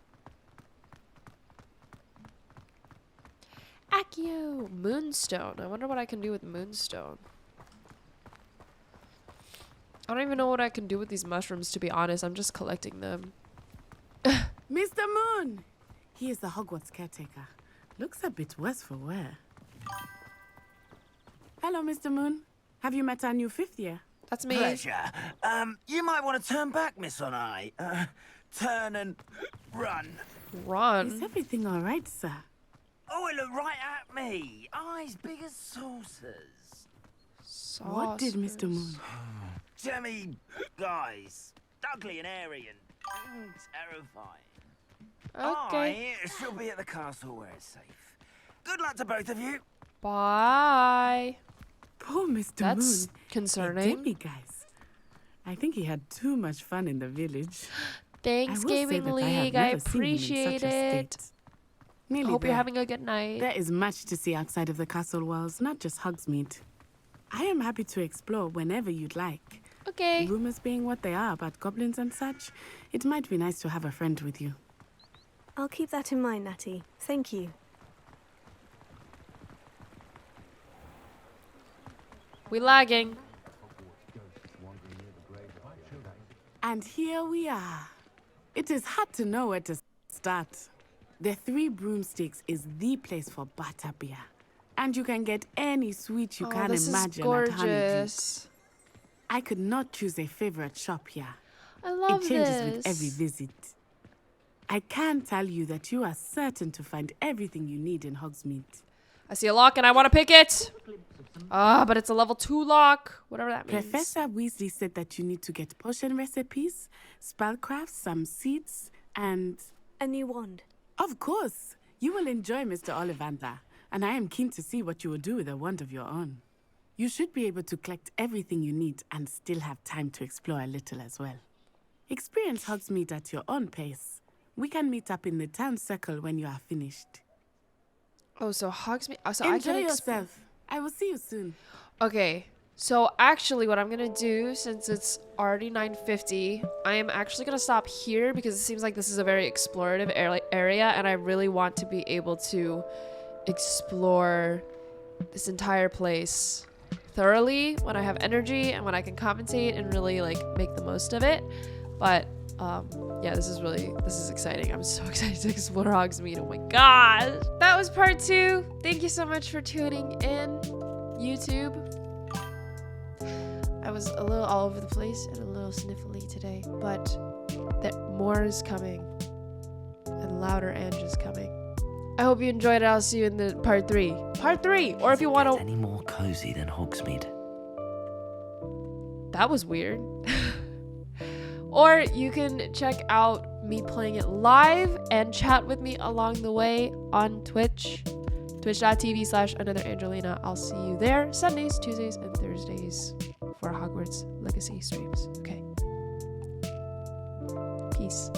Accio! Moonstone. I wonder what I can do with Moonstone. I don't even know what I can do with these mushrooms, to be honest. I'm just collecting them. Mr. Moon! He is the Hogwarts caretaker. Looks a bit worse for wear. Hello, Mr. Moon. Have you met our new 5th year? That's me. Pleasure. You might want to turn back, Miss Onai. Turn and run. Run? Is everything all right, sir? Oh, it looked right at me. Eyes big as saucers. What did Mr. Moon? Jemmy guys. Ugly and airy and terrifying. Okay. I shall be at the castle where it's safe. Good luck to both of you. Bye. Poor Mr. That's Moon. concerning. Jimmy, guys. I think he had too much fun in the village. Thanks, Gaming League. I appreciate it. Nearly Hope you're there. having a good night. There is much to see outside of the castle walls, not just Hogsmeade. I am happy to explore whenever you'd like. Okay. Rumors being what they are about goblins and such, it might be nice to have a friend with you. I'll keep that in mind, Natty. Thank you. We lagging. And here we are. It is hard to know where to start. The Three Broomsticks is the place for butterbeer. And you can get any sweet you can this imagine is gorgeous. at Honeydew. I could not choose a favorite shop here. I love it changes this. with every visit. I can tell you that you are certain to find everything you need in Hogsmeade. I see a lock and I want to pick it. But it's a level 2 lock. Whatever that means. Professor Weasley said that you need to get potion recipes, spellcrafts, some seeds, and... a new wand. Of course. You will enjoy Mr. Ollivander, and I am keen to see what you will do with a wand of your own. You should be able to collect everything you need and still have time to explore a little as well. Experience Hogsmeade at your own pace. We can meet up in the town circle when you are finished. Oh, so Hogsmeade. So Enjoy I can yourself. I will see you soon. Okay. So actually what I'm going to do, since it's already 9:50, I am actually going to stop here because it seems like this is a very explorative area and I really want to be able to explore this entire place thoroughly when I have energy and when I can compensate and really like make the most of it. But yeah, this is exciting. I'm so excited to explore Hogsmeade. Oh my gosh. That was part 2. Thank you so much for tuning in, YouTube. I was a little all over the place and a little sniffly today, but more is coming and louder and is coming. I hope you enjoyed it. I'll see you in the part 3. Part 3! Or if you want to... Any more cozy than Hogsmeade? That was weird. Or you can check out me playing it live and chat with me along the way on Twitch. Twitch.tv/AnotherAngelina. I'll see you there Sundays, Tuesdays, and Thursdays for Hogwarts Legacy streams. Okay. Peace.